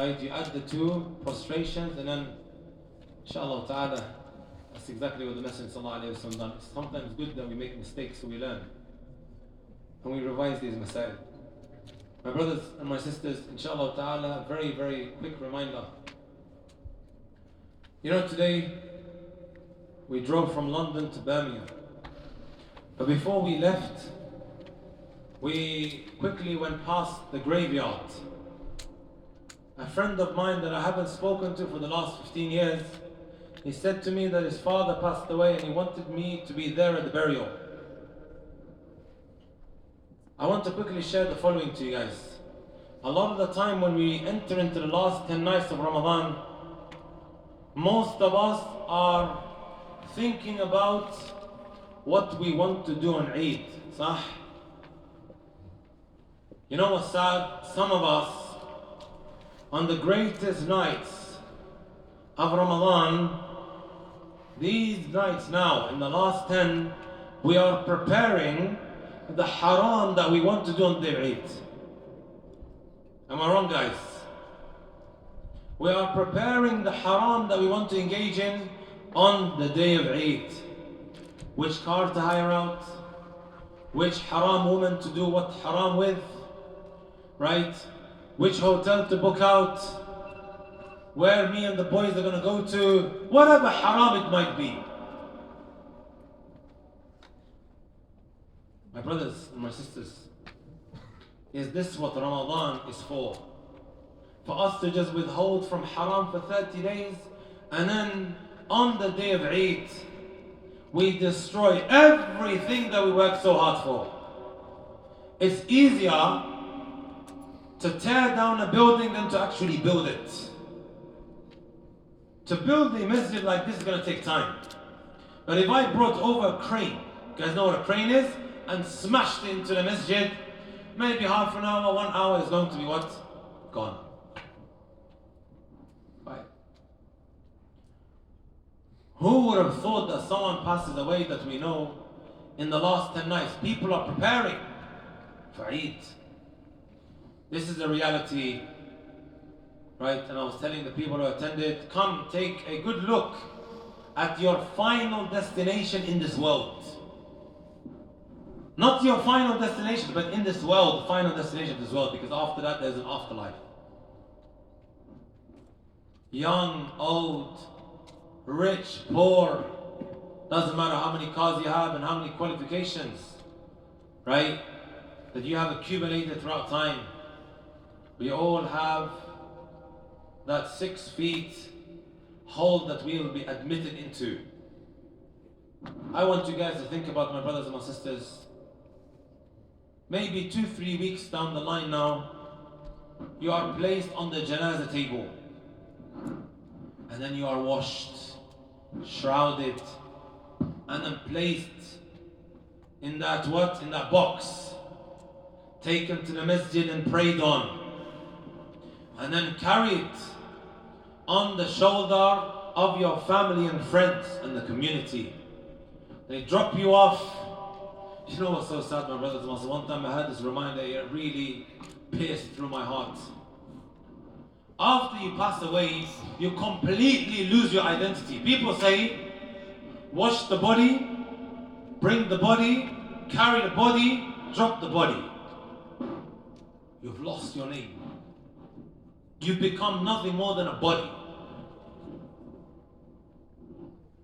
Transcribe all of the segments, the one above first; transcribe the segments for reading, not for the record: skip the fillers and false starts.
Right, you add the two prostrations and then inshallah ta'ala, that's exactly what the Messenger sallallahu alayhi wa sallam done. It's sometimes good that we make mistakes so we learn and we revise these masail. My brothers and my sisters, inshallah ta'ala, very, very quick reminder. You know, today we drove from London to Birmingham. But before we left, we quickly went past the graveyard. A friend of mine that I haven't spoken to for the last 15 years, he said to me that his father passed away and he wanted me to be there at the burial. I want to quickly share the following to you guys. A lot of the time when we enter into the last 10 nights of Ramadan, most of us are thinking about what we want to do on Eid. Sah? You know what's sad? Some of us, on the greatest nights of Ramadan, these nights now, in the last 10, we are preparing the haram that we want to do on the Eid. Am I wrong, guys? We are preparing the haram that we want to engage in on the day of Eid. Which car to hire out, which haram woman to do what haram with, right? Which hotel to book out, where me and the boys are going to go to, whatever haram it might be. My brothers and my sisters, is this what Ramadan is for? For us to just withhold from haram for 30 days and then on the day of Eid, we destroy everything that we work so hard for. It's easier to tear down a building than to actually build it. To build a masjid like this is going to take time. But if I brought over a crane, you guys know what a crane is, and smashed it into the masjid, maybe half an hour, 1 hour is going to be what? Gone. Right. Who would have thought that someone passes away that we know in the last 10 nights? People are preparing for Eid. This is the reality, right? And I was telling the people who attended, come take a good look at your final destination in this world. Not your final destination, but in this world, the final destination of this world, because after that there's an afterlife. Young, old, rich, poor, doesn't matter how many cars you have and how many qualifications, right, that you have accumulated throughout time. We all have that 6 feet hole that we will be admitted into. I want you guys to think about, my brothers and my sisters, maybe 2-3 weeks down the line now, you are placed on the janazah table and then you are washed, shrouded, and then placed in that what? In that box, taken to the masjid and prayed on, and then carried on the shoulder of your family and friends and the community. They drop you off. You know what's so sad, my brothers and sisters? One time I had this reminder, it really pierced through my heart. After you pass away, you completely lose your identity. People say, wash the body, bring the body, carry the body, drop the body. You've lost your name. You become nothing more than a body.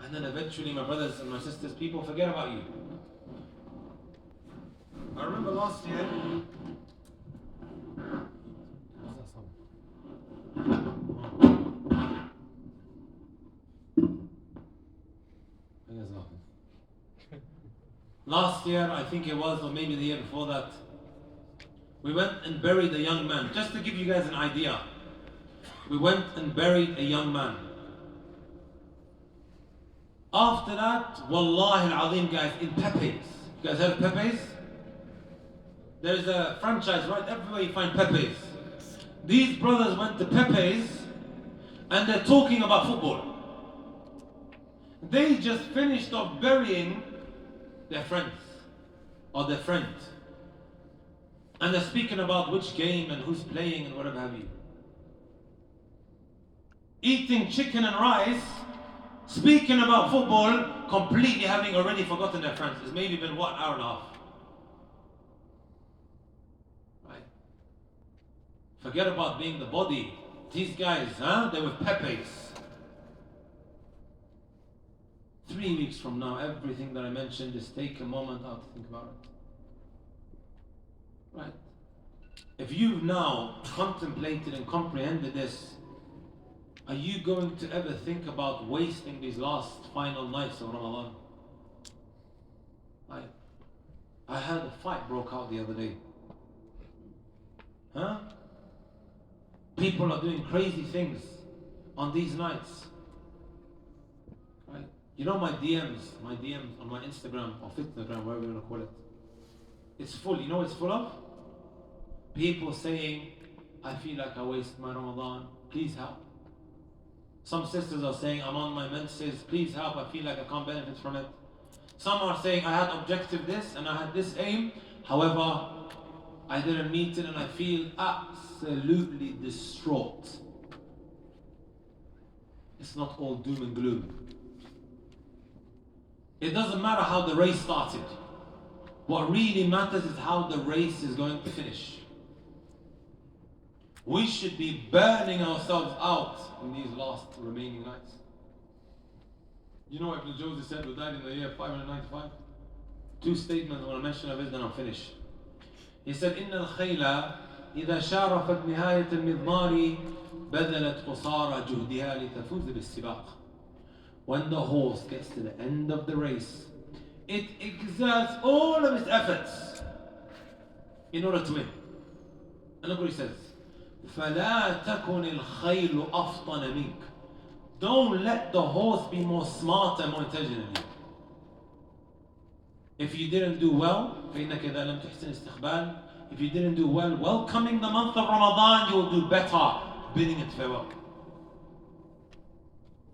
And then eventually, my brothers and my sisters, people forget about you. I remember last year, I think it was, or maybe the year before that, we went and buried a young man. Just to give you guys an idea, we went and buried a young man. After that, wallahi al-azim, guys, in Pepe's. You guys heard of Pepe's? There's a franchise right everywhere you find Pepe's. These brothers went to Pepe's and they're talking about football. They just finished off burying their friends or their friend. And they're speaking about which game and who's playing and whatever have you. eating chicken and rice, speaking about football, completely having already forgotten their friends. It's maybe been what, hour and a half. Right? Forget about being the body. These guys, they're with Pepe's. 3 weeks from now, everything that I mentioned, just take a moment out to think about it. Right? If you've now contemplated and comprehended this, are you going to ever think about wasting these last final nights of Ramadan? I had a fight broke out the other day. People are doing crazy things on these nights. Right? You know my DMs on my Instagram or Fitnagram, whatever you want to call it. It's full. You know what it's full of? People saying, I feel like I wasted my Ramadan. Please help. Some sisters are saying, I'm on my menses. Please help. I feel like I can't benefit from it. Some are saying, I had objective this and I had this aim. However, I didn't meet it and I feel absolutely distraught. It's not all doom and gloom. It doesn't matter how the race started. What really matters is how the race is going to finish. We should be burning ourselves out in these last remaining nights. You know what Ibn Jawzi said, who died in the year 595? 2 statements I want to mention of it, then I'll finish. He said, إن الخيل إذا شارفت نهاية المضمار بذلت قصارى جهدها لتفوز بالسباق. When the horse gets to the end of the race, it exerts all of its efforts in order to win. And look what he says. فلا تكن الخيل أفطن منك. Don't let the horse be more smart and more intelligent than you. If you didn't do well, فإنك إذا لم تحسن استقبال. If you didn't do well, welcoming the month of Ramadan, you will do better bidding it farewell.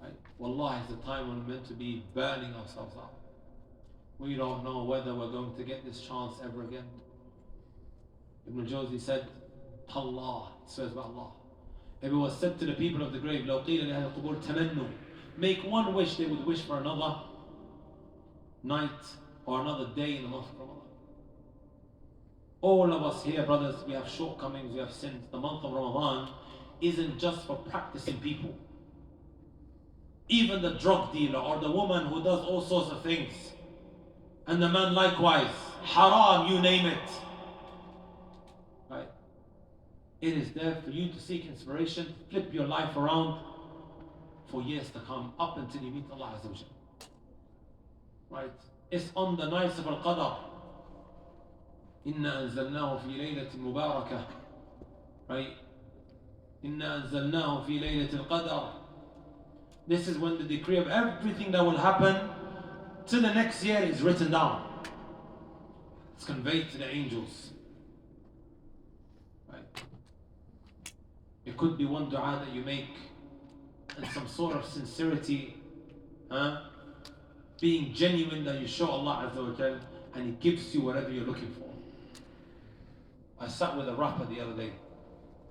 Right? Wallah, it's the time when we're meant to be burning ourselves out. We don't know whether we're going to get this chance ever again. Ibn Jawzi said, Allah, it swears by Allah. If it was said to the people of the grave, لو قيل لأهل القبور تمنوا, make one wish, they would wish for another night or another day in the month of Ramadan. All of us here, brothers, we have shortcomings, we have sins. The month of Ramadan isn't just for practicing people. Even the drug dealer or the woman who does all sorts of things, and the man likewise, haram, you name it. Right? It is there for you to seek inspiration, flip your life around for years to come, up until you meet Allah Azza wa Jal. Right? It's on the nights of Al-Qadr. إِنَّا أَنزَلْنَاهُ فِي لَيْلَةٍ مُبَارَكَةٍ. Right? إِنَّا أَنزَلْنَاهُ فِي لَيْلَةِ الْقَدْرِ. This is when the decree of everything that will happen till the next year is written down. It's conveyed to the angels. Right? It could be one dua that you make and some sort of sincerity, being genuine, that you show Allah Azza wa Jal, and He gives you whatever you're looking for. I sat with a rapper the other day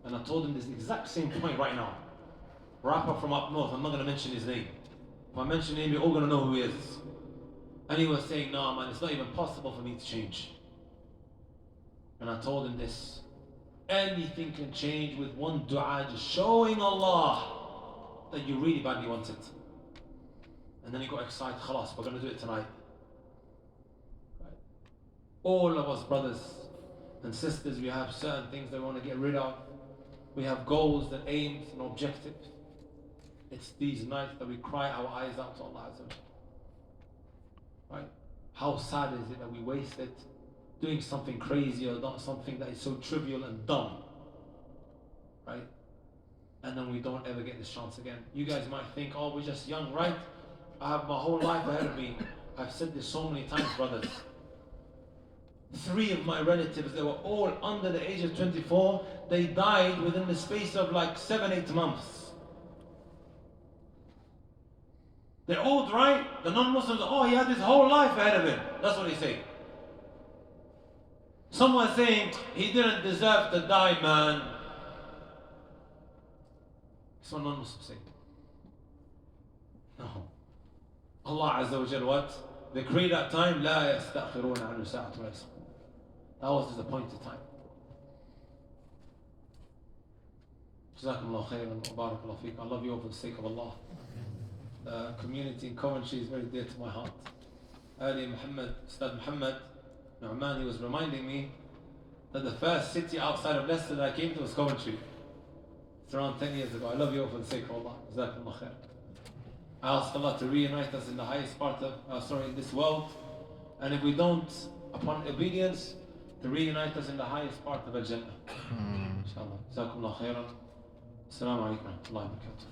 and I told him this exact same point right now. Rapper from up north, I'm not going to mention his name. If I mention his name, you're all going to know who he is. And he was saying, no man, it's not even possible for me to change. And I told him this. Anything can change with one dua, just showing Allah that you really badly want it. And then he got excited, khalas, we're going to do it tonight. Right? All of us brothers and sisters, we have certain things that we want to get rid of. We have goals and aims and objectives. It's these nights that we cry our eyes out to Allah Azza wa Jalla. Right? How sad is it that we waste it doing something crazy or not something that is so trivial and dumb. Right? And then we don't ever get this chance again. You guys might think, oh, we're just young, right? I have my whole life ahead of me. I've said this so many times, brothers. 3 of my relatives, they were all under the age of 24. They died within the space of like 7-8 months. They're old, right? The non-Muslims, oh, he had his whole life ahead of him. That's what they say. Someone saying, he didn't deserve to die, man. That's what non-Muslims say. No. Allah Azza wa Jal, what? The creed at time, لا يستأخرون عنه ساعة ولا يستقدمون. That was the appointed time. Jazakumullah khairan wa barakallahu feek. I love you all for the sake of Allah. The community in Coventry is very dear to my heart. Earlier, Ustad Muhammad Nu'man, he was reminding me that the first city outside of Leicester that I came to was Coventry. It's around 10 years ago. I love you all for the sake of Allah. Jazakumullah khair. I ask Allah to reunite us in the highest part of, in this world. And if we don't, upon obedience, to reunite us in the highest part of Al-Jannah. Inshallah. Jazakumullah khairan. Assalamu alaikum wa rahmatullahi wa barakatuh.